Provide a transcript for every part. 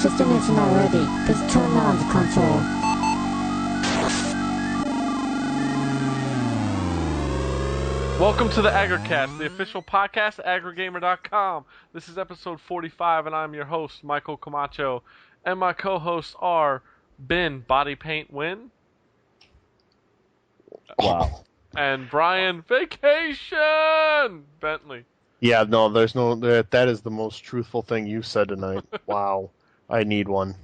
system isn't already, just turn on the console. Welcome to the AggroCast, the official podcast at AggroGamer.com. This is episode 45, and I'm your host, Michael Camacho. And my co-hosts are Ben, Body Paint Win. Wow. And Brian, Vacation Bentley. Yeah, no, there's no... That is the most truthful thing you said tonight. Wow. I need one.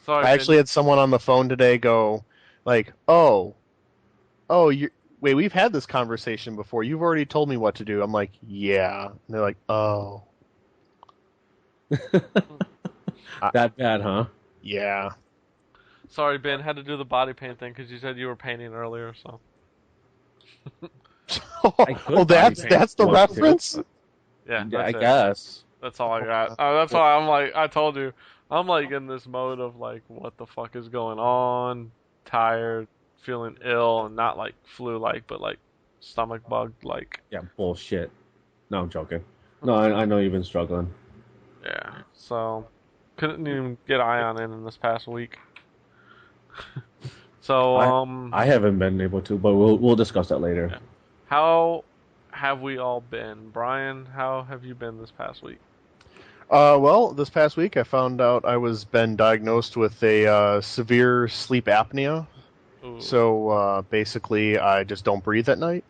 Sorry, I actually had someone on the phone today go, like, wait, we've had this conversation before. You've already told me what to do. I'm like, yeah. And they're like, oh. That bad, huh? Yeah. Sorry, Ben, had to do the body paint thing because you said you were painting earlier, so... Oh, that's the reference? Yeah, I it. guess. That's all I got. That's why I'm like, I told you, I'm like in this mode of like, what the fuck is going on? Tired, feeling ill, and not like flu-like, but like stomach bug-like. Yeah, bullshit. No, I'm joking. No, I know you've been struggling. Yeah, so couldn't even get Ion in this past week. So I haven't been able to, but we'll discuss that later. Yeah. How have we all been? Brian, how have you been this past week? Well, this past week I found out I was been diagnosed with a severe sleep apnea. Ooh. So basically I just don't breathe at night.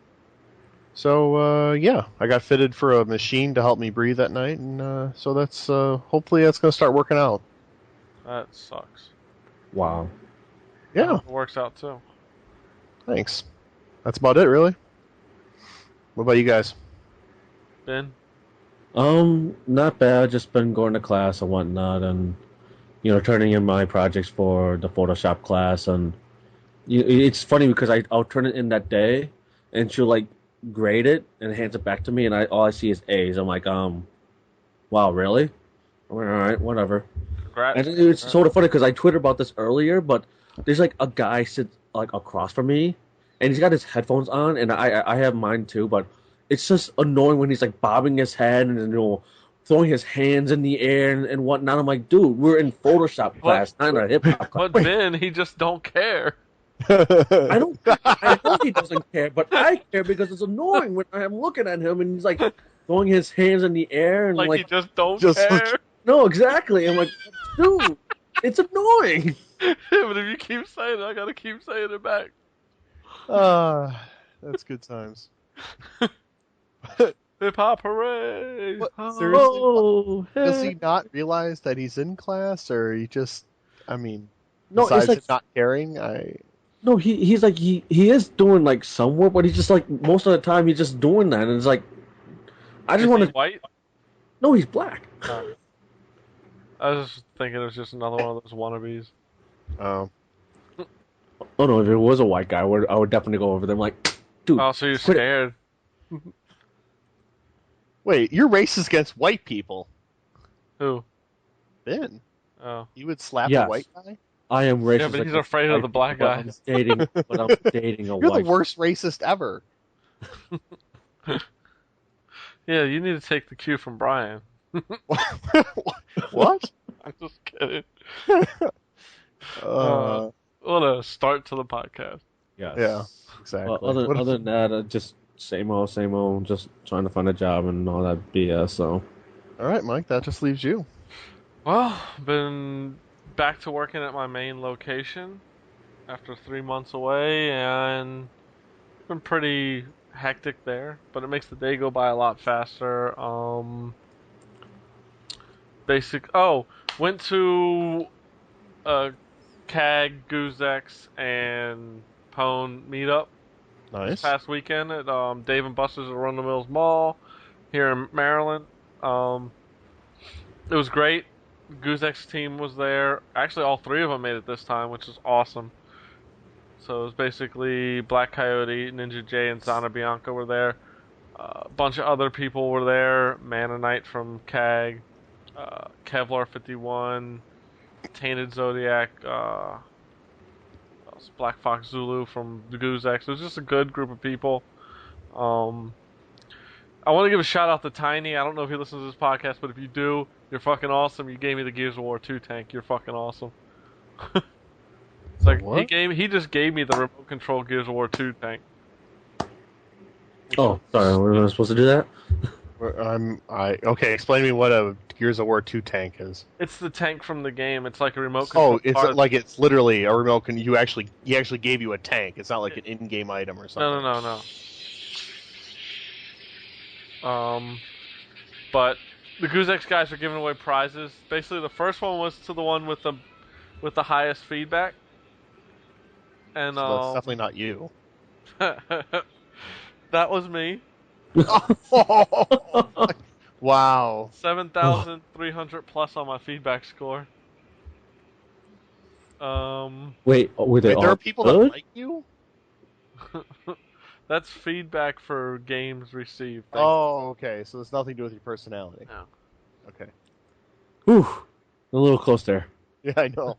So yeah, I got fitted for a machine to help me breathe at night, and so that's hopefully that's going to start working out. That sucks. Wow. Yeah. It works out too. Thanks. That's about it, really. What about you guys? Ben? Not bad. Just been going to class and whatnot, and turning in my projects for the Photoshop class. And it's funny because I'll turn it in that day, and she'll like grade it and hands it back to me, and all I see is A's. I'm like, wow, really? I went, all right, whatever. Congrats. And it's sort of funny because I tweeted about this earlier, but there's like a guy sits like across from me, and he's got his headphones on, and I have mine too, but it's just annoying when he's like bobbing his head and throwing his hands in the air and whatnot. I'm like, dude, we're in Photoshop class, not a hip hop class. But Ben, he just don't care. I know he doesn't care, but I care because it's annoying when I'm looking at him and he's like throwing his hands in the air and Like he just don't care. No, exactly. I'm like, dude, it's annoying. But if you keep saying it, I gotta keep saying it back. That's good times. Hip hop hooray! What, Oh, seriously? hey. Does he not realize that he's in class, or he just? I mean, No, besides it's like him not caring, no. He's like he is doing like some work, but he's just like most of the time he's just doing that, and it's like I just is want he to. white? No, he's black. I was just thinking it was just another one of those wannabes. Oh. Oh no, if it was a white guy, I would definitely go over there. I'm like, dude. Oh, so you're quit it. scared? Wait, you're racist against white people? Who? Ben, Oh. you would slap Yes. a white guy? I am racist. Yeah, but he's against afraid of white the black people, guy. But I'm dating a You're white. the worst racist ever. Yeah, you need to take the cue from Brian. What? I'm just kidding. Uh, What a start to the podcast. Yes. yeah, exactly. Well, other than that, just same old, just trying to find a job and all that BS. So. All right, Mike, that just leaves you. Well, been back to working at my main location after 3 months away, and it's been pretty hectic there, but it makes the day go by a lot faster. Went to CAG, GoozeX, and Pone meetup this Nice. past weekend at Dave and Buster's at Run the Mills Mall here in Maryland. It was great. GoozeX team was there. Actually, all three of them made it this time, which is awesome. So it was basically Black Coyote, Ninja J, and Zana Bianca were there. A bunch of other people were there. Manonite from CAG, Kevlar 51, Tainted Zodiac, Black Fox Zulu from the GoozeX. It was just a good group of people. I want to give a shout out to Tiny. I don't know if he listens to this podcast, but if you do, you're fucking awesome. You gave me the Gears of War 2 tank. You're fucking awesome. It's like What? he just gave me the remote control Gears of War 2 tank. Oh, sorry, we were supposed to do that? Okay, explain to me what a Gears of War 2 tank is. It's the tank from the game. It's like a remote control. Oh, it's car. like it's literally a remote. He actually gave you a tank. It's not like an in-game item or something. No. But the Guzex guys are giving away prizes. Basically, the first one was to the one with the highest feedback, and So that's definitely not you. that was me. Wow. 7,300 plus on my feedback score. Wait, were they Wait, there all are people good? that like you? That's feedback for games received. Oh, okay. So it's nothing to do with your personality. No. Okay. Whew, a little close there. Yeah, I know.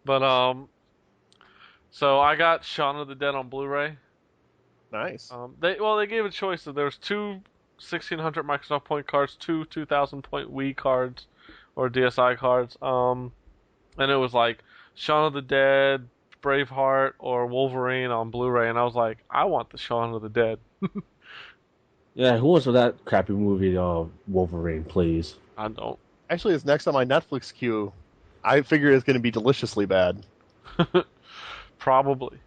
But so I got Shaun of the Dead on Blu-ray. Nice. They gave a choice. So there's two 1,600 Microsoft point cards, two 2,000 point Wii cards, or DSi cards. And it was like Shaun of the Dead, Braveheart, or Wolverine on Blu-ray, and I was like, I want the Shaun of the Dead. Yeah, who wants that crappy movie, Wolverine, please? I don't. Actually, it's next on my Netflix queue. I figure it's going to be deliciously bad. Probably.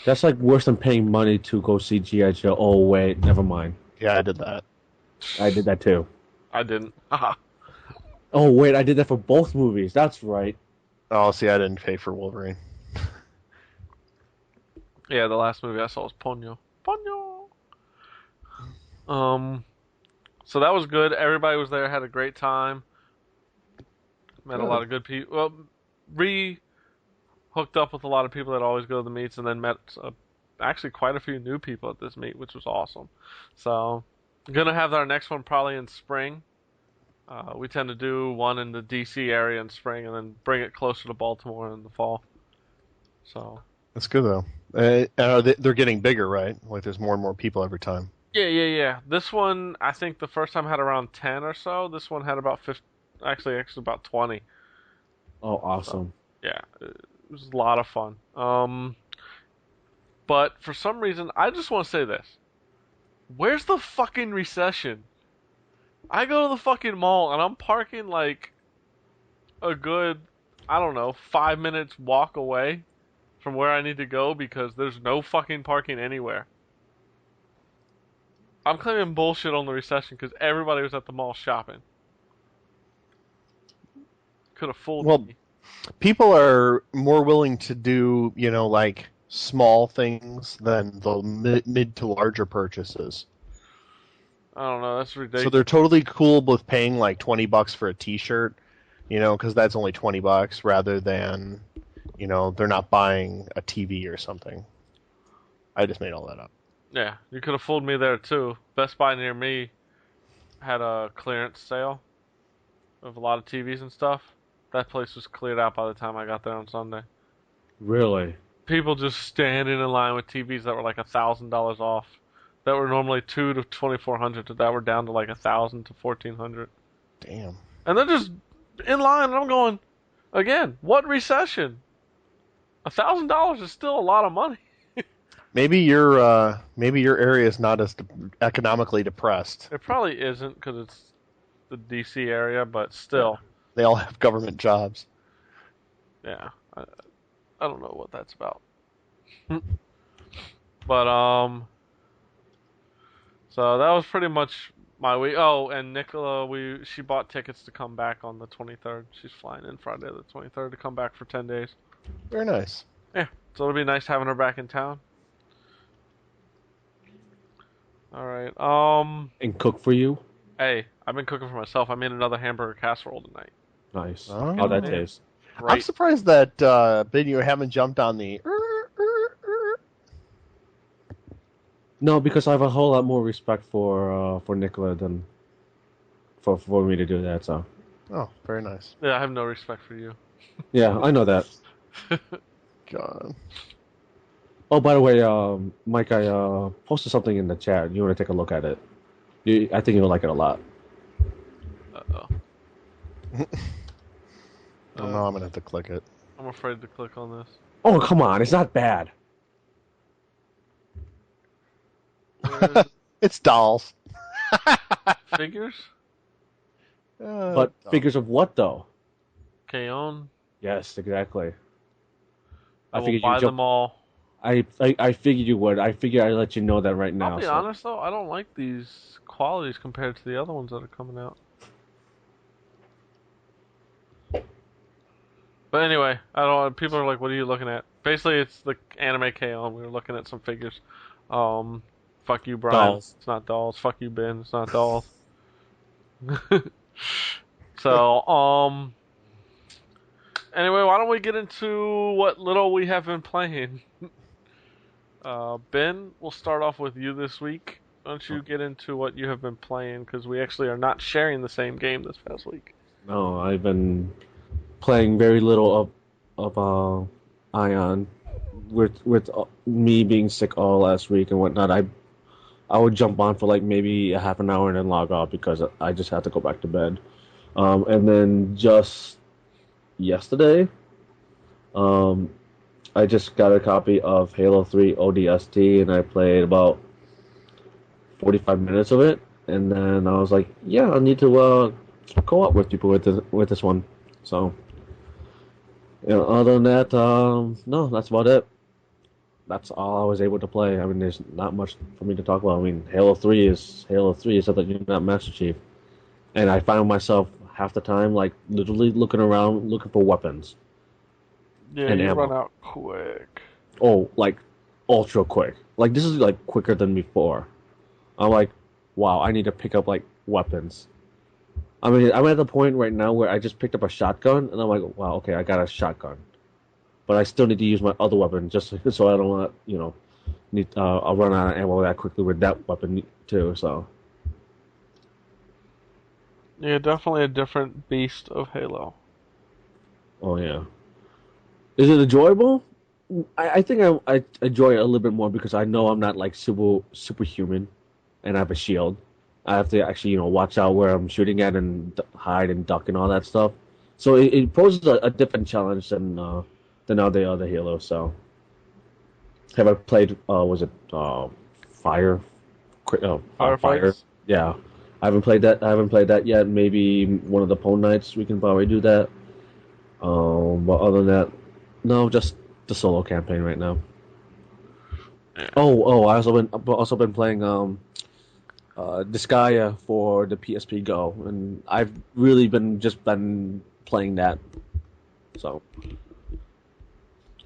That's like worse than paying money to go see G.I. Joe. Oh, wait, never mind. Yeah, I did that. I did that too. I didn't. Haha. Oh, wait, I did that for both movies. That's right. Oh, see, I didn't pay for Wolverine. Yeah, the last movie I saw was Ponyo. Ponyo. So that was good. Everybody was there, had a great time. Met a lot of good people. Well, hooked up with a lot of people that always go to the meets, and then met actually quite a few new people at this meet, which was awesome. So, gonna have our next one probably in spring. We tend to do one in the DC area in spring, and then bring it closer to Baltimore in the fall. So That's good though. They're getting bigger, right? Like there's more and more people every time. yeah. This one, I think the first time had around 10 or so. This one had about 50, actually about 20. Oh, awesome. So, yeah, it was a lot of fun. But for some reason, I just want to say this. Where's the fucking recession? I go to the fucking mall and I'm parking like a good, I don't know, 5 minutes walk away from where I need to go because there's no fucking parking anywhere. I'm claiming bullshit on the recession because everybody was at the mall shopping. Could have fooled me. People are more willing to do, like small things than the mid to larger purchases. I don't know. That's ridiculous. So they're totally cool with paying like $20 for a T-shirt, because that's only $20 rather than, they're not buying a TV or something. I just made all that up. Yeah, you could have fooled me there too. Best Buy near me had a clearance sale of a lot of TVs and stuff. That place was cleared out by the time I got there on Sunday. Really? People just standing in line with TVs that were like $1,000 off. That were normally $200 to $2,400. That were down to like $1,000 to $1,400. Damn. And they're just in line, and I'm going, again, what recession? $1,000 is still a lot of money. Maybe your area is not as economically depressed. It probably isn't because it's the DC area, but still. They all have government jobs. Yeah. I don't know what that's about. But, so that was pretty much my week. Oh, and Nicola, she bought tickets to come back on the 23rd. She's flying in Friday the 23rd to come back for 10 days. Very nice. Yeah, so it'll be nice having her back in town. All right. And cook for you? Hey, I've been cooking for myself. I made another hamburger casserole tonight. Nice. Oh. How'd that taste? I'm Right. surprised that Ben, you haven't jumped on the. No, because I have a whole lot more respect for Nicola than for me to do that. So Oh, very nice. Yeah, I have no respect for you. yeah, I know that. God. Oh, by the way, Mike, I posted something in the chat. You want to take a look at it? I think you'll like it a lot. Uh-oh. Oh no, I'm gonna have to click it. I'm afraid to click on this. Oh, come on. It's not bad. Where is It's dolls. it? Figures? But Dolls. figures of what, though? K-On? Yes, exactly. I will figured buy you'd them all. I figured you would. I figured I'd let you know that right now. I'll be honest though, I don't like these qualities compared to the other ones that are coming out. But anyway, I don't. People are like, "What are you looking at?" Basically, it's the anime K-On. We were looking at some figures. Fuck you, Brian. Dolls. It's not dolls. Fuck you, Ben. It's not dolls. So, anyway, why don't we get into what little we have been playing? Ben, we'll start off with you this week. Why don't you get into what you have been playing? Because we actually are not sharing the same game this past week. No, I've been playing very little of Ion with me being sick all last week and whatnot. I would jump on for like maybe a half an hour and then log off because I just had to go back to bed. And then just yesterday, um, I just got a copy of Halo 3 ODST and I played about 45 minutes of it. And then I was like, yeah, I need to co-op with people with this one. So, other than that, no, that's about it. That's all I was able to play. I mean, there's not much for me to talk about. I mean, Halo 3 is something you're not Master Chief. And I found myself half the time, like, literally looking around, looking for weapons. Yeah, And you ammo. run out quick. Oh, like, ultra quick. Like, this is, like, quicker than before. I'm like, wow, I need to pick up, like, weapons. I mean, I'm at the point right now where I just picked up a shotgun, and I'm like, wow, okay, I got a shotgun. But I still need to use my other weapon just so I don't want, I'll run out of ammo that quickly with that weapon too, so. Yeah, definitely a different beast of Halo. Oh, yeah. Is it enjoyable? I think I enjoy it a little bit more because I know I'm not, like, superhuman, and I have a shield. I have to actually, watch out where I'm shooting at and hide and duck and all that stuff. So it poses a different challenge than all the other Halo. So have I played? Was it Fire? Fire? Firefights? Yeah, I haven't played that. I haven't played that yet. Maybe one of the Pwn nights we can probably do that. But other than that, no, just the solo campaign right now. Yeah. Oh, I also been playing Disgaea for the PSP Go, and I've really been playing that. So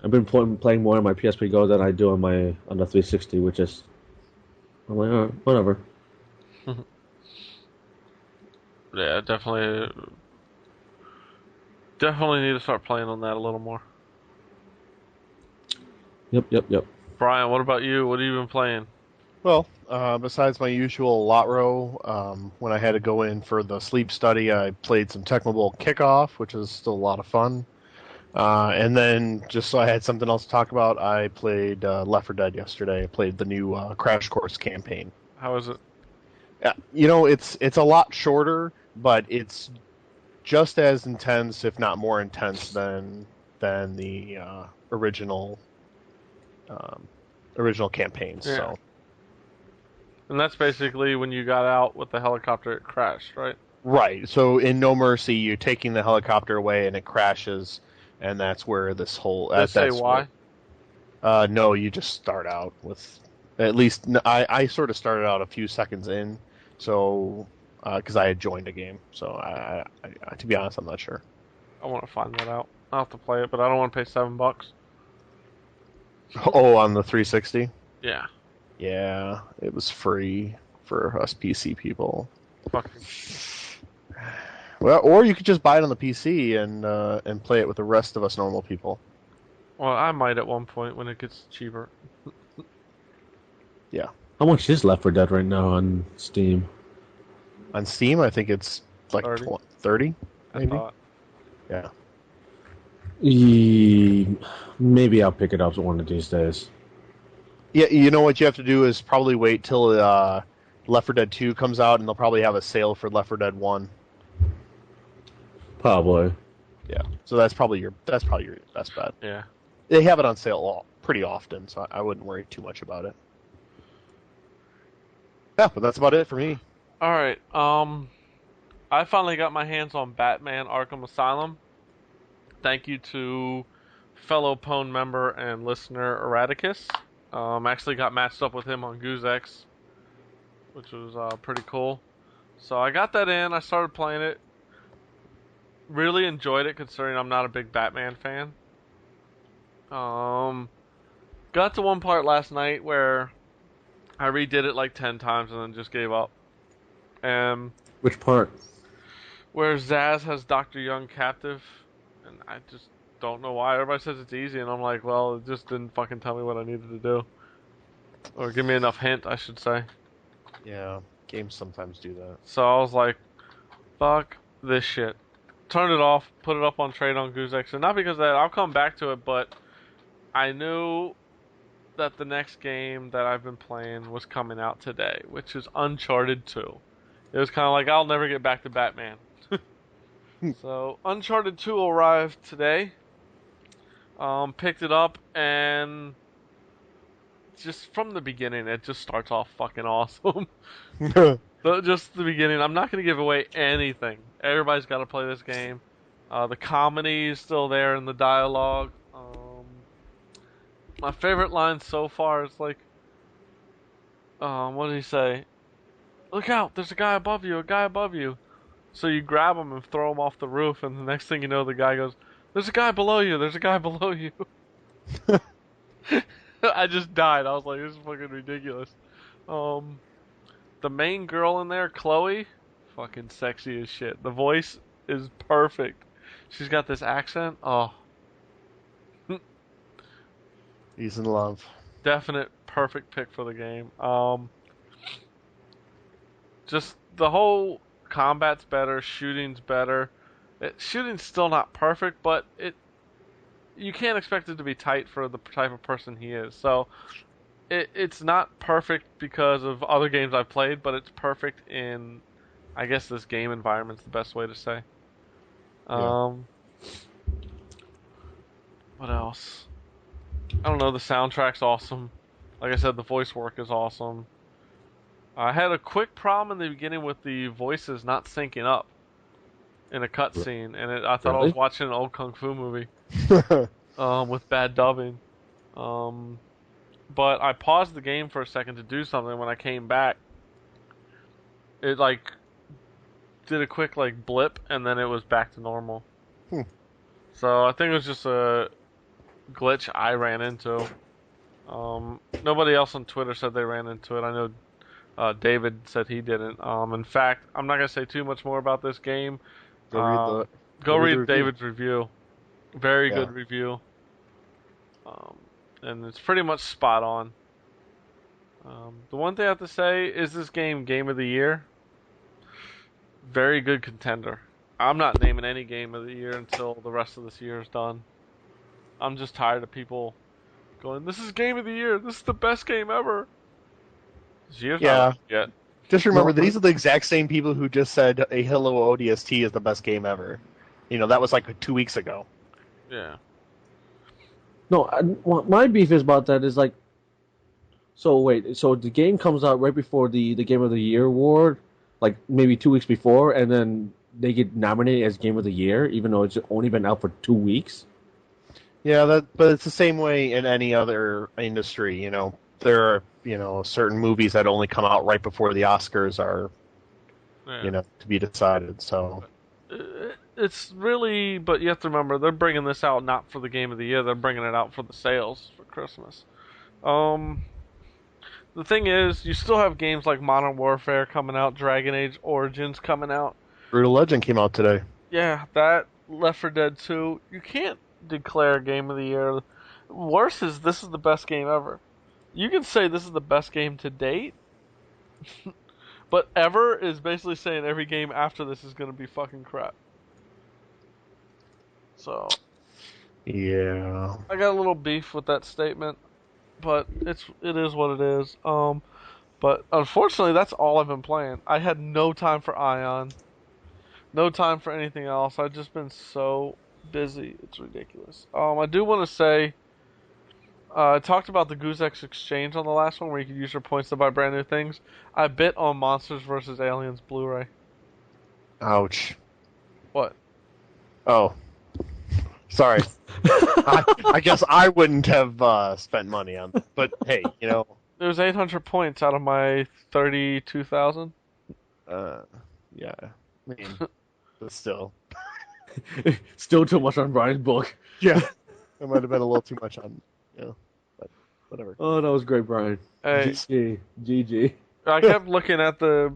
I've been playing more on my PSP Go than I do on the 360, which is I'm like, all right, whatever. Yeah, definitely need to start playing on that a little more. Yep. Brian, what about you? What have you been playing? Well, besides my usual lot row, when I had to go in for the sleep study, I played some Tecmo Bowl Kickoff, which is still a lot of fun. And then, just so I had something else to talk about, I played Left 4 Dead yesterday. I played the new Crash Course campaign. How is it? It's a lot shorter, but it's just as intense, if not more intense, than the original campaigns. Yeah. So. And that's basically when you got out with the helicopter, it crashed, right? Right. So in No Mercy, you're taking the helicopter away and it crashes, and that's where this whole. They say why? No, you just start out with. At least I sort of started out a few seconds in, so because I had joined a game. So I to be honest, I'm not sure. I want to find that out. I'll have to play it, but I don't want to pay $7. Oh, on the 360. Yeah. Yeah, it was free for us PC people. Fucking. Well, or you could just buy it on the PC and play it with the rest of us normal people. Well, I might at one point when it gets cheaper. Yeah. How much is Left 4 Dead right now on Steam? On Steam, I think it's like 30, maybe. I thought. Yeah. Maybe I'll pick it up one of these days. Yeah, you know what you have to do is probably wait till Left 4 Dead 2 comes out, and they'll probably have a sale for Left 4 Dead 1. Probably. Yeah, so that's probably your best bet. Yeah. They have it on sale pretty often, so I wouldn't worry too much about it. Yeah, but that's about it for me. All right. I finally got my hands on Batman Arkham Asylum. Thank you to fellow Pwn member and listener Erraticus. Actually got matched up with him on GoozeX, which was pretty cool. So I got that in. I started playing it. Really enjoyed it, considering I'm not a big Batman fan. Got to one part last night where I redid it like 10 times and then just gave up. Which part? Where Zaz has Dr. Young captive, and I just don't know why. Everybody says it's easy, and I'm like, well, it just didn't fucking tell me what I needed to do. Or give me enough hint, I should say. Yeah, games sometimes do that. So I was like, fuck this shit. Turned it off, put it up on trade on GoozeX, and not because of that, I'll come back to it, but I knew that the next game that I've been playing was coming out today, which is Uncharted 2. It was kind of like, I'll never get back to Batman. So, Uncharted 2 arrived today. Picked it up, and just from the beginning, it just starts off fucking awesome. Just the beginning. I'm not going to give away anything. Everybody's got to play this game. The comedy is still there in the dialogue. My favorite line so far is like, what did he say? Look out, there's a guy above you, a guy above you. So you grab him and throw him off the roof, and the next thing you know, the guy goes, there's a guy below you, there's a guy below you. I just died. I was like, this is fucking ridiculous. The main girl in there, Chloe, fucking sexy as shit. The voice is perfect. She's got this accent. Oh. He's in love. Definite perfect pick for the game. Just the whole combat's better, shooting's better. Shooting's still not perfect, but you can't expect it to be tight for the type of person he is. So it's not perfect because of other games I've played, but it's perfect in, I guess, this game environment's the best way to say. Yeah. What else? I don't know, the soundtrack's awesome. Like I said, the voice work is awesome. I had a quick problem in the beginning with the voices not syncing up in a cutscene, and I thought I was watching an old kung fu movie with bad dubbing. But I paused the game for a second to do something. When I came back, it like did a quick like blip, and then it was back to normal. So I think it was just a glitch I ran into. Nobody else on Twitter said they ran into it. I know David said he didn't. In fact, I'm not gonna say too much more about this game. Go read David's review. Very good review. And it's pretty much spot on. The one thing I have to say is this game of the year. Very good contender. I'm not naming any game of the year until the rest of this year is done. I'm just tired of people going, this is game of the year. This is the best game ever. Yeah. Just remember, these are the exact same people who just said a Halo ODST is the best game ever. You know, that was like 2 weeks ago. Yeah. No, my beef is about that is like, so the game comes out right before the Game of the Year award, like maybe 2 weeks before, and then they get nominated as Game of the Year, even though it's only been out for 2 weeks. Yeah, but it's the same way in any other industry. You know, there are certain movies that only come out right before the Oscars are, to be decided. So it's really, but you have to remember they're bringing this out not for the Game of the Year. They're bringing it out for the sales for Christmas. The thing is, you still have games like Modern Warfare coming out, Dragon Age Origins coming out. Brutal Legend came out today. Yeah, that, Left 4 Dead 2. You can't declare Game of the Year. Worse is this is the best game ever. You can say this is the best game to date, but ever is basically saying every game after this is going to be fucking crap. So, yeah, I got a little beef with that statement, but it is what it is. But unfortunately, that's all I've been playing. I had no time for Ion, no time for anything else. I've just been so busy. It's ridiculous. I do want to say, I talked about the GooseX exchange on the last one, where you could use your points to buy brand new things. I bit on Monsters vs. Aliens Blu-ray. Ouch. What? Oh, sorry. I guess I wouldn't have spent money on that. But hey, It was 800 points out of my 32,000. yeah. I mean, but still. Still too much on Brian's book. Yeah. It might have been a little too much on, but whatever. Oh, that was great, Brian. Hey, GG. GG. I kept looking at the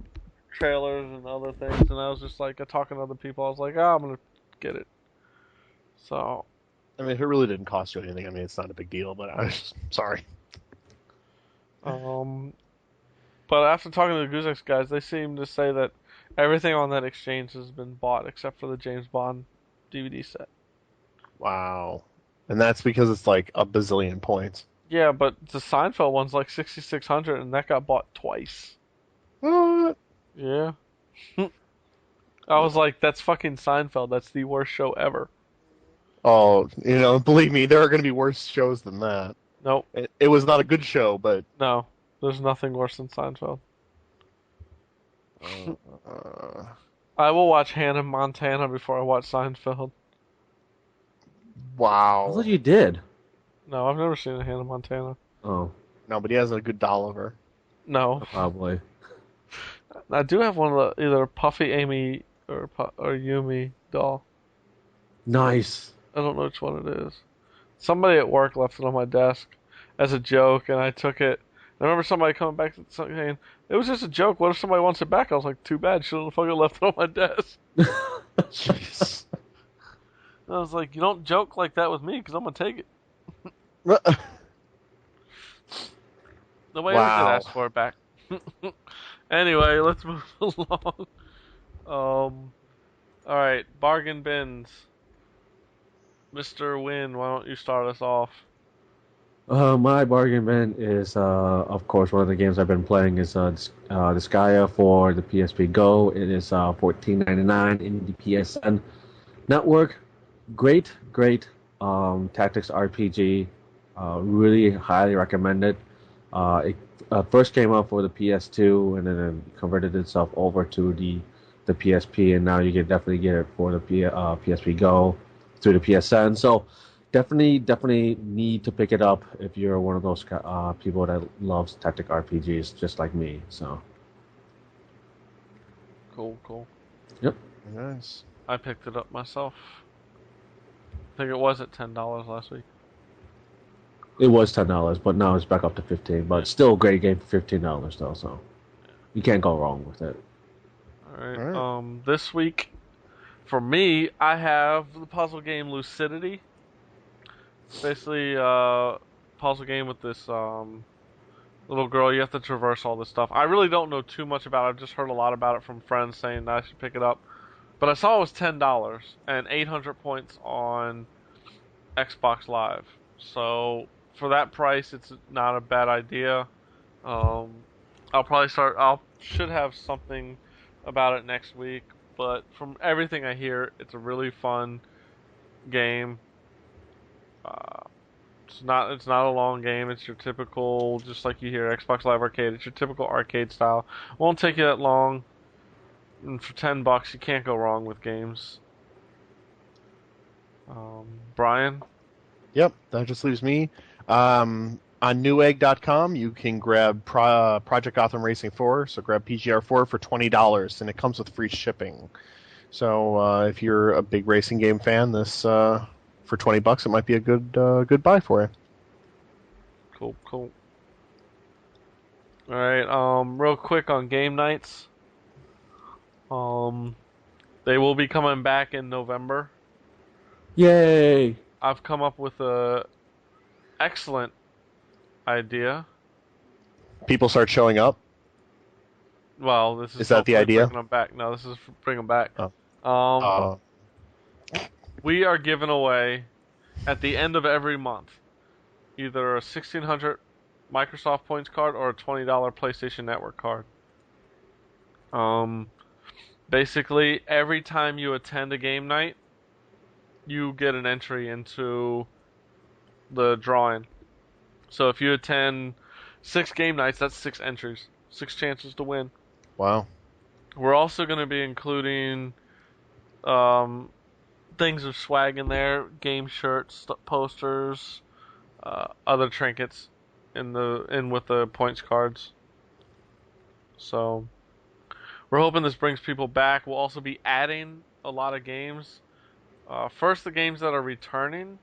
trailers and other things, and I was just like, talking to other people. I was like, I'm gonna get it. So, I mean, if it really didn't cost you anything, I mean, it's not a big deal, but I was sorry. but after talking to the GooseX guys, they seem to say that everything on that exchange has been bought except for the James Bond DVD set. Wow. And that's because it's like a bazillion points. Yeah, but the Seinfeld one's like 6,600, and that got bought twice. What? Yeah. I was like, that's fucking Seinfeld. That's the worst show ever. Oh, believe me, there are going to be worse shows than that. Nope. It was not a good show, but... No. There's nothing worse than Seinfeld. I will watch Hannah Montana before I watch Seinfeld. Wow. I thought you did. No, I've never seen a Hannah Montana. Oh. No, but he has a good doll of her. No. Probably. I do have one of the either Puffy Amy or Yumi doll. Nice. I don't know which one it is. Somebody at work left it on my desk as a joke, and I took it. I remember somebody coming back saying, it was just a joke. What if somebody wants it back? I was like, too bad. Should have fucking left it on my desk. Jeez. I was like, you don't joke like that with me because I'm going to take it. Nobody ever did ask for it back. Anyway, let's move along. Alright, bargain bins. Mr. Win, why don't you start us off? My bargain bin is, of course, one of the games I've been playing is Disgaea for the PSP Go. It is $14.99 in the PSN network. Great tactics RPG. Really highly recommended. It first came out for the PS2 and then it converted itself over to the PSP, and now you can definitely get it for the PSP Go through the PSN. So definitely need to pick it up if you're one of those people that loves tactic RPGs just like me. So Cool. Yep. Nice. I picked it up myself. I think it was at $10 last week. It was $10, but now it's back up to $15. But still a great game for $15 though, so you can't go wrong with it. Alright. This week, for me, I have the puzzle game Lucidity. It's basically a puzzle game with this little girl. You have to traverse all this stuff. I really don't know too much about it. I've just heard a lot about it from friends saying that I should pick it up. But I saw it was $10 and 800 points on Xbox Live. So for that price, it's not a bad idea. I'll probably start. Should have something about it next week. But from everything I hear, it's a really fun game. It's not a long game. It's your typical, just like you hear Xbox Live Arcade. It's your typical arcade style. Won't take you that long. And for $10, you can't go wrong with games. Brian? Yep, that just leaves me. On newegg.com, you can grab Project Gotham Racing 4, so grab PGR4 for $20, and it comes with free shipping. So if you're a big racing game fan, this for $20, it might be a good buy for you. Cool. Alright, real quick on game nights. They will be coming back in November. Yay! I've come up with a excellent idea. People start showing up. Well, this is that the idea? Bringing them back. No, this is bring them back. Oh. We are giving away at the end of every month either a $1,600 Microsoft points card or a $20 PlayStation Network card. Basically, every time you attend a game night, you get an entry into the drawing. So if you attend 6 game nights, that's 6 entries, 6 chances to win. Wow. We're also going to be including things of swag in there, game shirts, posters, other trinkets in with the points cards. So we're hoping this brings people back. We'll also be adding a lot of games. First, the games that are returning.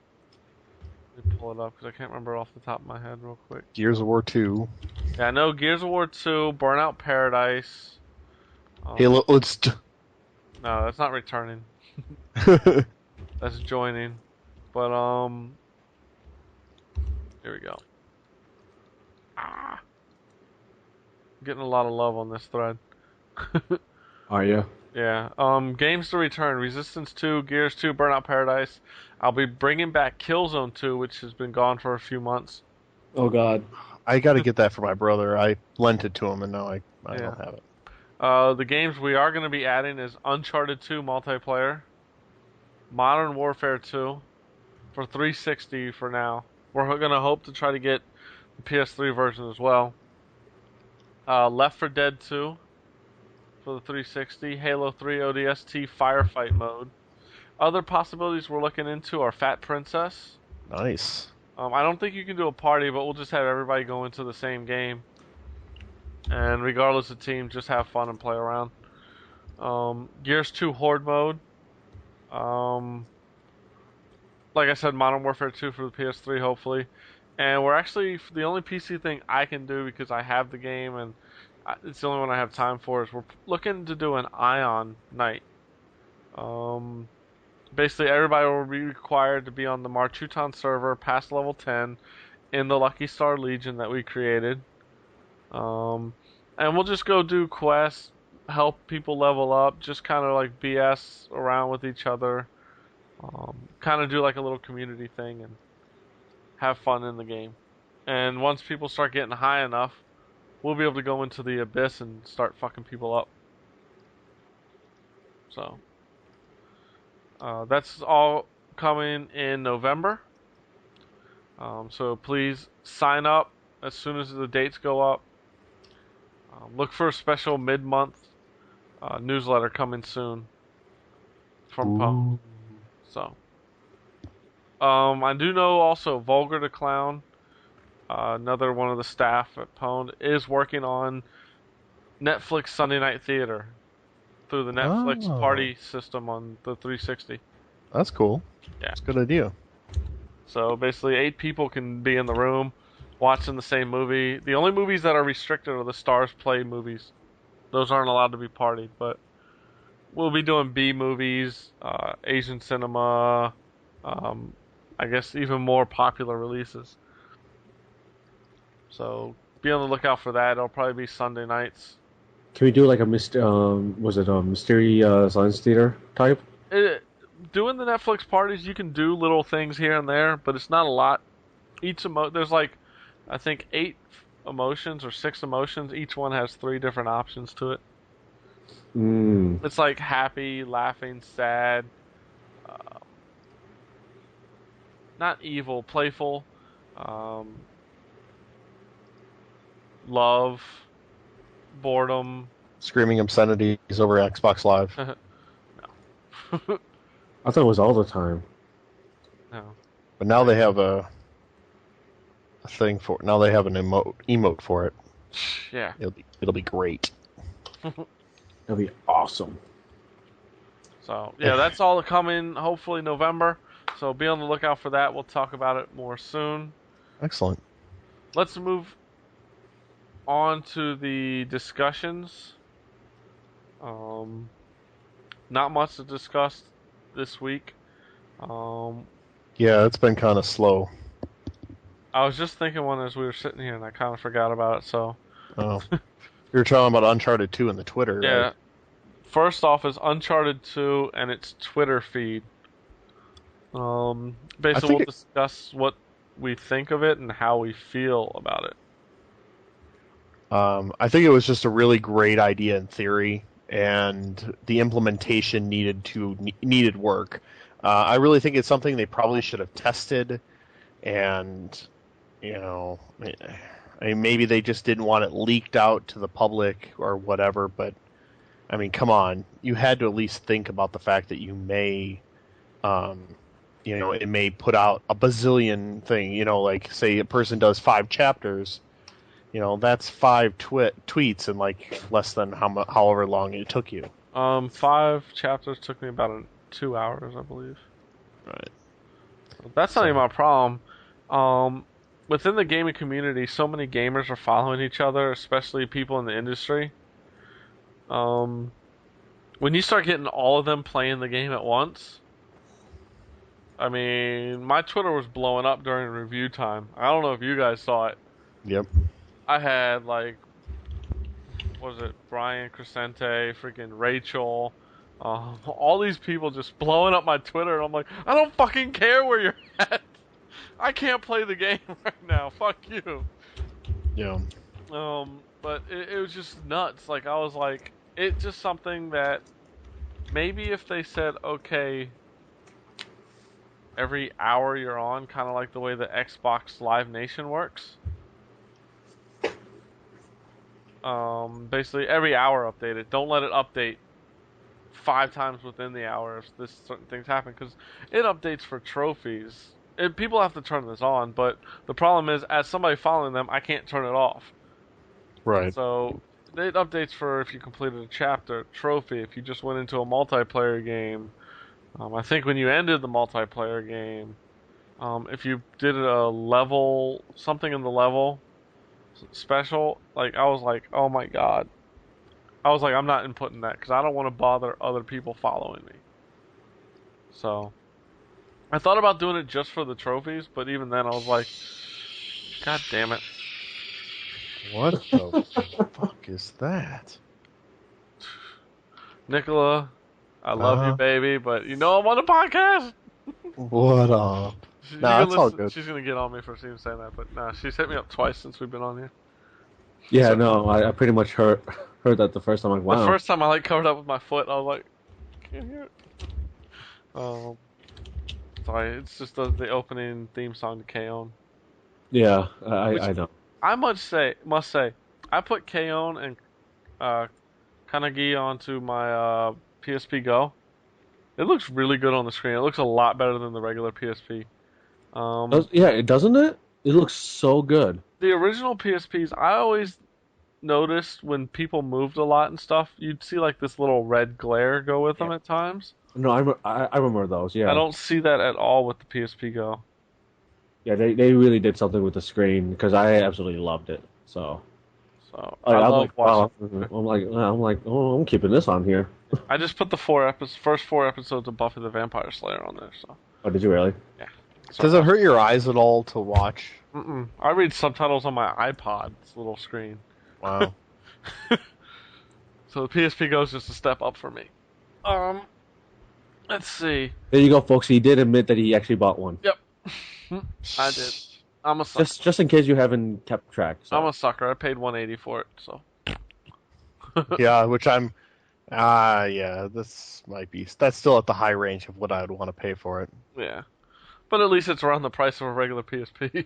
Let me pull it up because I can't remember off the top of my head real quick. Gears of War 2. Yeah, I know Gears of War 2, Burnout Paradise. Halo. Let's. No, that's not returning. That's joining. But here we go. Getting a lot of love on this thread. Are you? Yeah. Games to return: Resistance 2, Gears 2, Burnout Paradise. I'll be bringing back Killzone 2, which has been gone for a few months. Oh God. I got to get that for my brother. I lent it to him, and now I Yeah. don't have it. The games we are going to be adding is Uncharted 2 multiplayer, Modern Warfare 2 for 360 for now. We're going to hope to try to get the PS3 version as well. Left 4 Dead 2 for the 360, Halo 3 ODST Firefight mode. Other possibilities we're looking into are Fat Princess. Nice. I don't think you can do a party, but we'll just have everybody go into the same game. And regardless of team, just have fun and play around. Gears 2 Horde mode. Like I said, Modern Warfare 2 for the PS3, hopefully. And we're actually, the only PC thing I can do because I have the game and it's the only one I have time for is we're looking to do an Ion night. Basically, everybody will be required to be on the Marchuton server past level 10 in the Lucky Star Legion that we created. And we'll just go do quests, help people level up, just kind of like BS around with each other. Kind of do like a little community thing and have fun in the game. And once people start getting high enough, we'll be able to go into the abyss and start fucking people up. So, that's all coming in November. So please sign up as soon as the dates go up. Look for a special mid-month newsletter coming soon from Pwn. So, I do know also Vulgar the Clown, another one of the staff at Pwn, is working on Netflix Sunday Night Theater through the Netflix party system on the 360. That's cool. Yeah. That's a good idea. So basically 8 people can be in the room watching the same movie. The only movies that are restricted are the Stars Play movies. Those aren't allowed to be partied, but we'll be doing B movies, Asian cinema, I guess even more popular releases. So be on the lookout for that. It'll probably be Sunday nights. Can we do like a mystery science theater type? Doing the Netflix parties, you can do little things here and there, but it's not a lot. There's like, I think 8 emotions or 6 emotions. Each one has 3 different options to it. It's like happy, laughing, sad, not evil, playful, love, boredom. Screaming obscenities over Xbox Live. No. I thought it was all the time. No. But now they have a thing for it. Now they have an emote for it. Yeah. It'll be great. That'd be awesome. So, yeah, that's all coming hopefully November. So be on the lookout for that. We'll talk about it more soon. Excellent. Let's move on to the discussions. Not much to discuss this week. Yeah, it's been kind of slow. I was just thinking one as we were sitting here, and I kind of forgot about it. So, Oh, you were talking about Uncharted 2 in the Twitter. yeah. Right? First off is Uncharted 2 and its Twitter feed. Basically, we'll discuss what we think of it and how we feel about it. I think it was just a really great idea in theory, and the implementation needed work. I really think it's something they probably should have tested, and you know, I mean, maybe they just didn't want it leaked out to the public or whatever. But I mean, come on, you had to at least think about the fact that you may, um, it may put out a bazillion thing. Like say a person does 5 chapters. That's five tweets in like less than however long it took you. 5 chapters took me about 2 hours, I believe. Right. That's not even my problem. Within the gaming community, so many gamers are following each other, especially people in the industry. When you start getting all of them playing the game at once, I mean, my Twitter was blowing up during review time. I don't know if you guys saw it. Yep. I had like, what was it, Brian Crescente, freaking Rachel, all these people just blowing up my Twitter, and I'm like, I don't fucking care where you're at. I can't play the game right now. Fuck you. Yeah. But it was just nuts. Like I was like, it's just something that maybe if they said, okay, every hour you're on, kind of like the way the Xbox Live Nation works. Basically every hour update it. Don't let it update 5 times within the hour if this certain things happen, because it updates for trophies. People have to turn this on, but the problem is, as somebody following them, I can't turn it off. Right. So it updates for if you completed a chapter, trophy, if you just went into a multiplayer game. I think when you ended the multiplayer game, if you did a level, something in the level special, like I was like, oh my god. I was like, I'm not inputting that because I don't want to bother other people following me. So I thought about doing it just for the trophies, but even then I was like, god damn it. What the fuck is that? Nicola, I love you, baby, but you know I'm on a podcast. What up? Nah, it's all good. She's gonna get on me for even saying that, but nah, she's hit me up twice since we've been on here. Yeah, no, I pretty much heard that the first time. Like, wow. The first time I like covered up with my foot, I was like, can't hear it. Sorry, it's just the opening theme song to K-On! Yeah, I know. I must say, I put K-On! And Kanagi onto my PSP Go. It looks really good on the screen. It looks a lot better than the regular PSP. Yeah, doesn't it? It looks so good. The original PSPs, I always noticed when people moved a lot and stuff, you'd see like this little red glare go with them at times. No, I remember those. Yeah, I don't see that at all with the PSP Go. Yeah, they really did something with the screen because I absolutely loved it. So I I'm love like, watching. wow. I'm like, oh, I'm keeping this on here. I just put the first 4 episodes of Buffy the Vampire Slayer on there. So. Oh, did you really? Yeah. Does it hurt your eyes at all to watch? I read subtitles on my iPod's little screen. Wow. So the PSP Go is just a step up for me. Let's see. There you go, folks. He did admit that he actually bought one. Yep. I did. I'm a sucker. Just in case you haven't kept track. So. I'm a sucker. I paid $180 for it, so. Yeah, which I'm. Yeah, that's still at the high range of what I would want to pay for it. Yeah. But at least it's around the price of a regular PSP.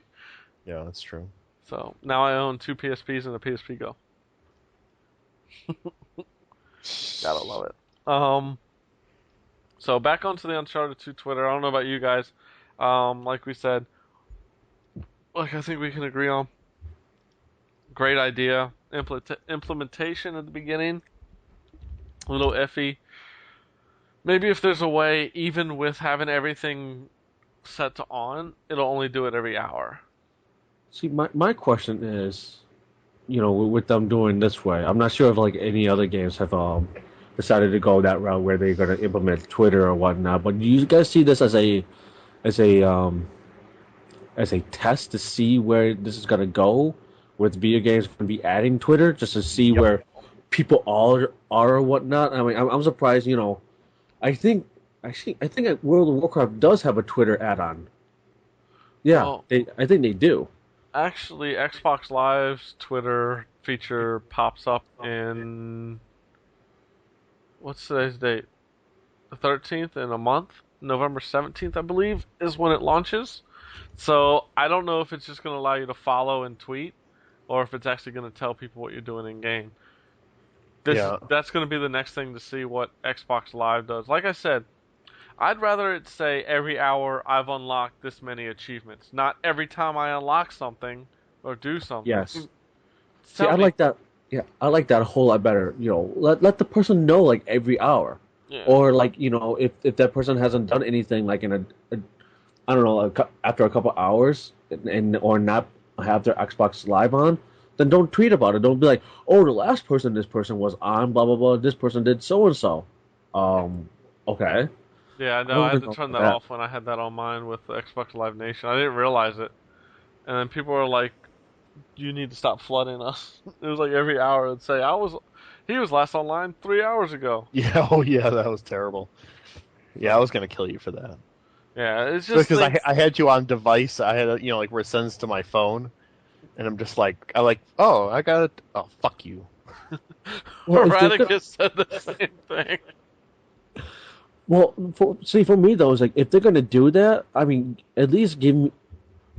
Yeah, that's true. So now I own 2 PSPs and a PSP Go. Gotta love it. So back onto the Uncharted 2 Twitter. I don't know about you guys. Like we said, like I think we can agree on. Great idea. Implementation at the beginning, a little iffy. Maybe if there's a way, even with having everything set to on, it'll only do it every hour. See, my question is, with them doing this way, I'm not sure if like any other games have decided to go that route where they're going to implement Twitter or whatnot. But do you guys see this as a test to see where this is going to go? With video games going to be adding Twitter just to see where people all are or whatnot. I mean, I'm surprised. I think World of Warcraft does have a Twitter add-on. Yeah, Well, I think they do. Actually, Xbox Live's Twitter feature pops up in what's today's date? The 13th in a month. November 17th, I believe, is when it launches. So I don't know if it's just going to allow you to follow and tweet, or if it's actually going to tell people what you're doing in game. That's going to be the next thing to see what Xbox Live does. Like I said, I'd rather it say every hour I've unlocked this many achievements, not every time I unlock something or do something. Yes. See, Tell I me. like that. Yeah, I like that a whole lot better. Let the person know like every hour, Yeah. or like if that person hasn't done anything like in a I don't know after a couple hours and or not have their Xbox Live on, then don't tweet about it. Don't be like, oh, the last person this person was on, blah blah blah. This person did so and so. Okay. Yeah, I know. I had to turn that off when I had that on mine with the Xbox Live Nation. I didn't realize it. And then people were like, you need to stop flooding us. It was like every hour it'd say, he was last online 3 hours ago. Yeah, oh yeah, that was terrible. Yeah, I was gonna kill you for that. Yeah, it's just because I had you on device. I had like where it sends to my phone, and I'm just like, oh, I got it. Oh, fuck you. Well, Radicus said the same thing. Well, for me though, it's like if they're gonna do that, I mean, at least give me,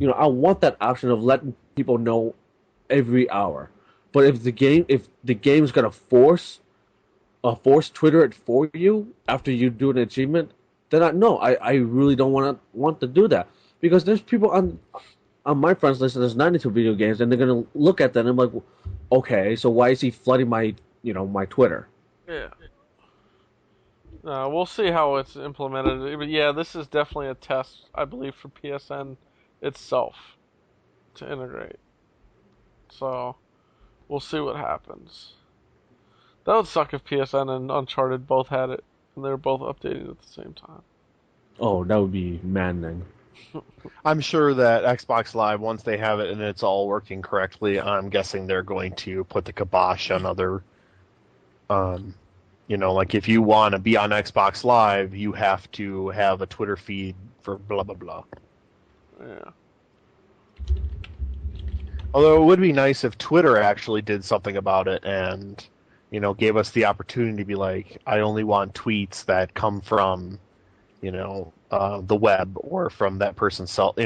I want that option of letting people know every hour. But if the game's gonna force Twitter it for you after you do an achievement, then I really don't want to do that, because there's people on my friends list there's 92 video games, and they're gonna look at that and I'm like, okay, so why is he flooding my my Twitter? Yeah. We'll see how it's implemented. But yeah, this is definitely a test, I believe, for PSN itself to integrate. So we'll see what happens. That would suck if PSN and Uncharted both had it and they were both updating at the same time. Oh, that would be maddening. I'm sure that Xbox Live, once they have it and it's all working correctly, I'm guessing they're going to put the kibosh on other. Like if you want to be on Xbox Live, you have to have a Twitter feed for blah blah blah. Yeah. Although it would be nice if Twitter actually did something about it and, gave us the opportunity to be like, I only want tweets that come from, the web or from that person's cell.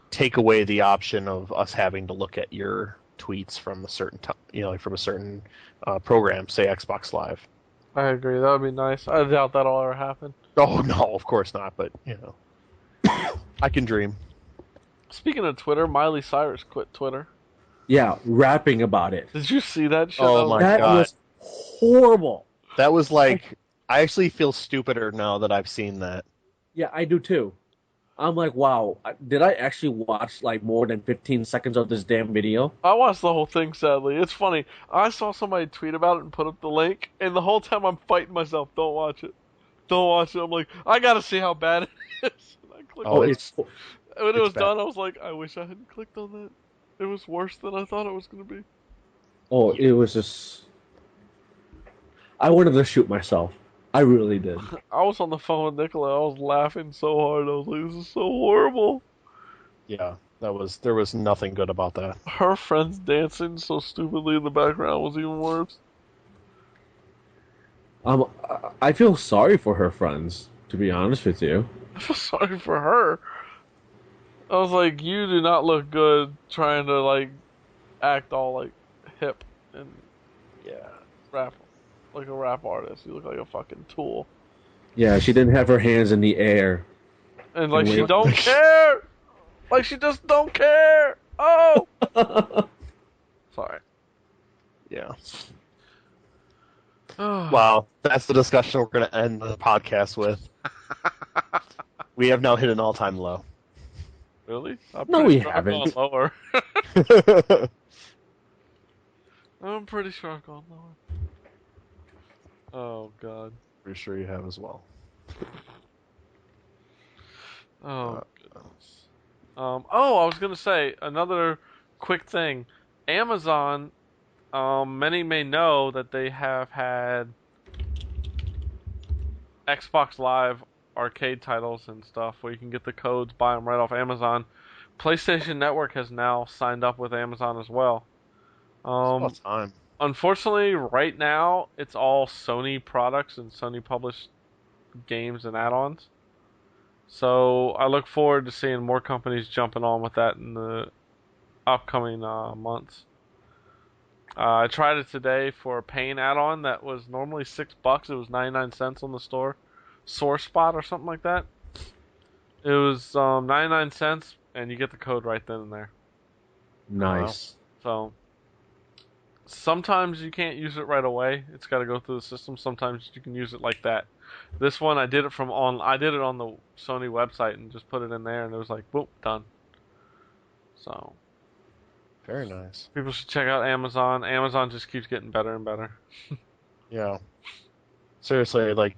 Take away the option of us having to look at your tweets from a certain from a certain program, say Xbox Live. I agree. That would be nice. I doubt that'll ever happen. Oh no, of course not. But I can dream. Speaking of Twitter, Miley Cyrus quit Twitter. Yeah, rapping about it. Did you see that shit? Oh my god, that was horrible. That was like, I actually feel stupider now that I've seen that. Yeah, I do too. I'm like, wow, did I actually watch like more than 15 seconds of this damn video? I watched the whole thing, sadly. It's funny. I saw somebody tweet about it and put up the link, and the whole time I'm fighting myself, don't watch it. Don't watch it. I'm like, I gotta see how bad it is. And I clicked on it. When it was done, I was like, I wish I hadn't clicked on that. It was worse than I thought it was going to be. Oh, it was just... I wanted to shoot myself. I really did. I was on the phone with Nicola. I was laughing so hard. I was like, this is so horrible. Yeah, there was nothing good about that. Her friends dancing so stupidly in the background was even worse. I feel sorry for her friends, to be honest with you. I feel sorry for her. I was like, you do not look good trying to, like, act all, like, hip and, rap, like a rap artist. You look like a fucking tool. Yeah, she didn't have her hands in the air. And, like, she don't care! Like, she just don't care! Oh! Sorry. Yeah. Wow, that's the discussion we're going to end the podcast with. We have now hit an all-time low. Really? No, we haven't. Lower. I'm pretty sure I've gone lower. Oh, God. Pretty sure you have as well. Oh, goodness. I was going to say, another quick thing. Amazon, many may know that they have had Xbox Live arcade titles and stuff where you can get the codes, buy them right off Amazon. PlayStation Network has now signed up with Amazon as well. All the time. Unfortunately, right now it's all Sony products and Sony published games and add-ons. So I look forward to seeing more companies jumping on with that in the upcoming months. I tried it today for a Pain add-on that was normally $6. It was 99 cents on the store, Sore Spot or something like that. It was 99 cents, and you get the code right then and there. Nice. So sometimes you can't use it right away. It's got to go through the system. Sometimes you can use it like that. This one I did it I did it on the Sony website and just put it in there, and it was like, boom, done. So Very nice. people should check out Amazon. Amazon just keeps getting better and better. Yeah. Seriously, like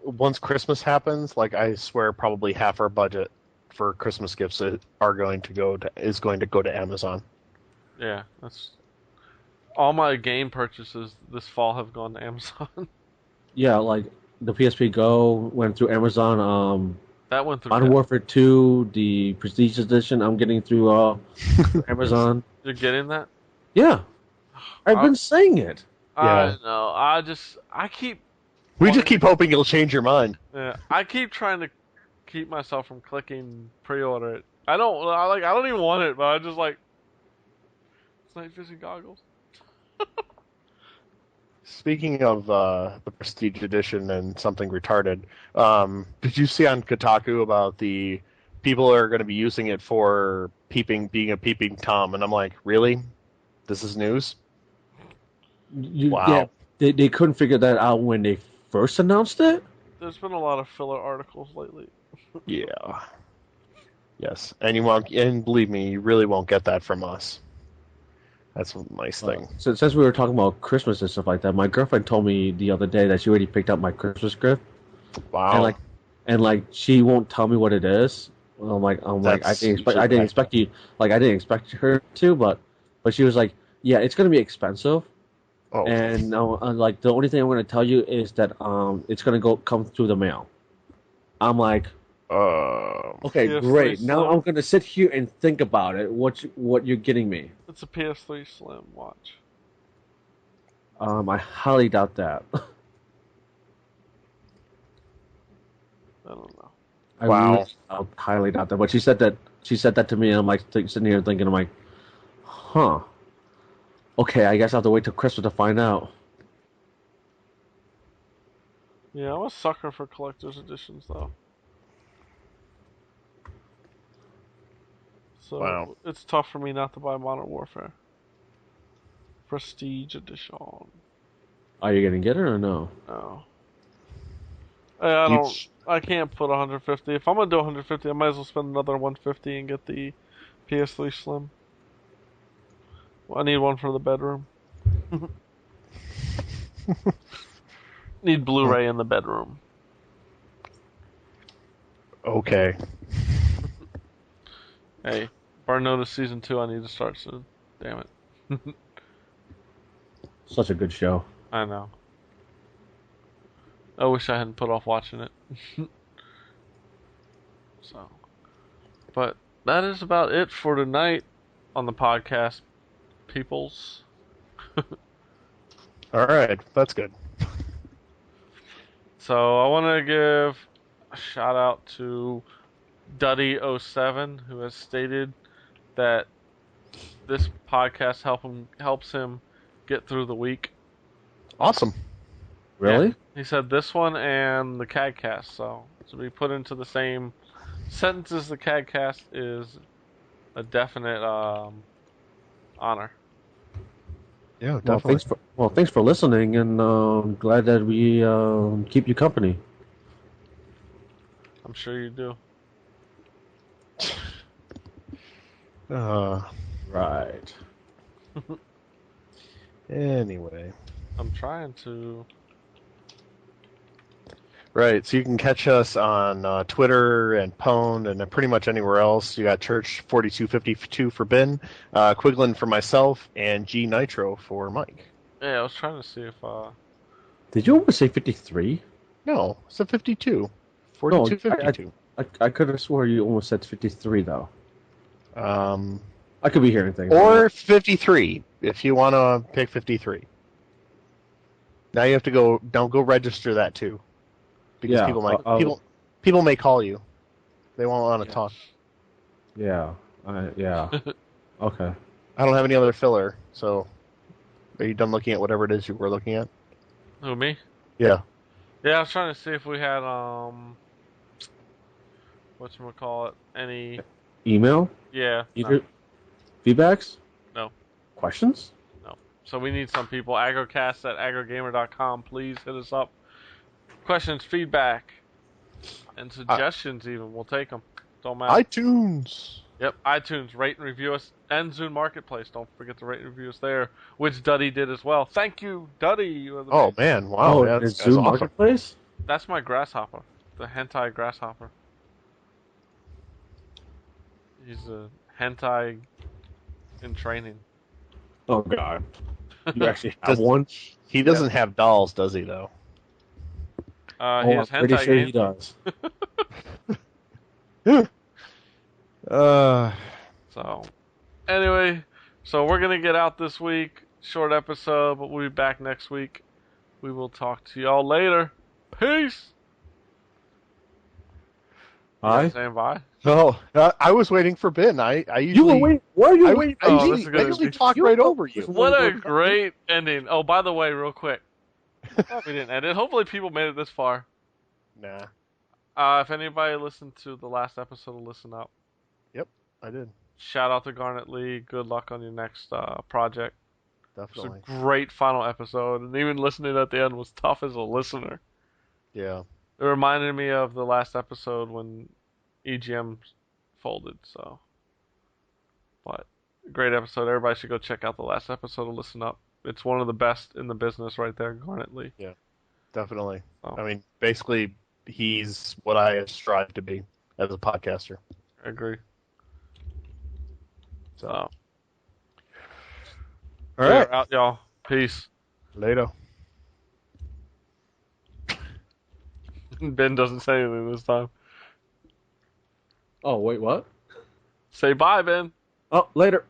once Christmas happens, like I swear probably half our budget for Christmas gifts is going to go to Amazon. Yeah, that's all my game purchases this fall have gone to Amazon. Yeah, like the PSP Go went through Amazon. That went through Modern Warfare 2, the Prestige Edition, I'm getting through Amazon. You're getting that? Yeah. I've been saying it. I know. I keep. We just keep hoping you'll change your mind. Yeah, I keep trying to keep myself from clicking pre-order it. I don't even want it, but I just like. It's night vision goggles. Speaking of the Prestige Edition and something retarded, did you see on Kotaku about the people are going to be using it for being a peeping Tom? And I'm like, really? This is news? Wow. Yeah, they couldn't figure that out when they first announced it? There's been a lot of filler articles lately. Yeah. Yes, and believe me, you really won't get that from us. That's a nice thing. So since we were talking about Christmas and stuff like that, my girlfriend told me the other day that she already picked up my Christmas gift. Wow. And she won't tell me what it is. I didn't expect her to, but she was like, yeah, it's gonna be expensive. Oh. And like the only thing I'm gonna tell you is that it's gonna come through the mail. I'm like, okay, PS3 great. Slim. Now I'm gonna sit here and think about it. What you're getting me? It's a PS3 Slim watch. I highly doubt that. I don't know. I highly doubt that. But she said that to me, and I'm like sitting here thinking, I'm like, huh. Okay, I guess I have to wait till Christmas to find out. Yeah, I'm a sucker for collector's editions, though. So it's tough for me not to buy Modern Warfare. Prestige Edition. Are you gonna get it or no? No. I can't put 150. If I'm gonna do 150, I might as well spend another 150 and get the PS3 Slim. Well, I need one for the bedroom. Need Blu-ray in the bedroom. Okay. Hey, Burn Notice Season 2, I need to start soon. Damn it. Such a good show. I know. I wish I hadn't put off watching it. So, but that is about it for tonight on the podcast, peoples. All right, that's good. So I want to give a shout out to Duddy07, who has stated that this podcast helps him get through the week. Awesome. Really? Yeah, he said this one and the CAGcast, so to be put into the same sentence as the CAGcast is a definite honor. Yeah, definitely. Thanks for listening, and glad that we keep you company. I'm sure you do. Right. Anyway. I'm trying to. Right, so you can catch us on Twitter and Pwned and pretty much anywhere else. You got Church 4252 for Ben, Quiglin for myself, and G Nitro for Mike. Yeah, I was trying to see if. Did you almost say 53? No, it's a 52. 4252. I could have swore you almost said 53 though. I could be hearing things. Or 53. if you want to pick 53. Now you have to go. Don't go register that too, because Yeah, people may call you. They won't want to Yeah. talk. Yeah. Yeah. Okay. I don't have any other filler. So, are you done looking at whatever it is you were looking at? Who, me? Yeah. Yeah, I was trying to see if we had whatchamacallit, any. Email? Yeah, Either feedbacks? No. Questions? No. So we need some people. AggroCast at AggroGamer.com. Please hit us up. Questions, feedback, and suggestions even. We'll take them. Don't matter. iTunes. Yep, iTunes, rate and review us, and Zune Marketplace. Don't forget to rate and review us there, which Duddy did as well. Thank you, Duddy. You are the Oh man. man! Wow. Oh, That's it's Zoom awesome. Marketplace? That's my grasshopper, the hentai grasshopper. He's a hentai in training. Oh God. You actually have Does- one? He doesn't have dolls, does he? Though. He I'm has pretty hentai sure games. he does. So, anyway, so we're gonna get out this week. Short episode, but we'll be back next week. We will talk to y'all later. Peace. You Hi. guys saying bye? No, I was waiting for Ben. I usually You were waiting. Why are you I, waiting? I Oh, usually, this is I gonna usually be- talk You right were- over you. What a great ending. Oh, by the way, real quick. We didn't end it. Hopefully people made it this far. Nah. If anybody listened to the last episode, listen up. Yep, I did. Shout out to Garnet Lee. Good luck on your next project. It was Definitely. a great final episode, and even listening at the end was tough as a listener. Yeah. It reminded me of the last episode when EGM folded, so. But, great episode. Everybody should go check out the last episode and listen up. It's one of the best in the business right there, Garnet Lee. Definitely. Oh. I mean, basically, he's what I strive to be as a podcaster. I agree. So. All right. Out, y'all. Peace. Later. Ben doesn't say anything this time. Oh wait, what? Say bye, Ben. Oh, later.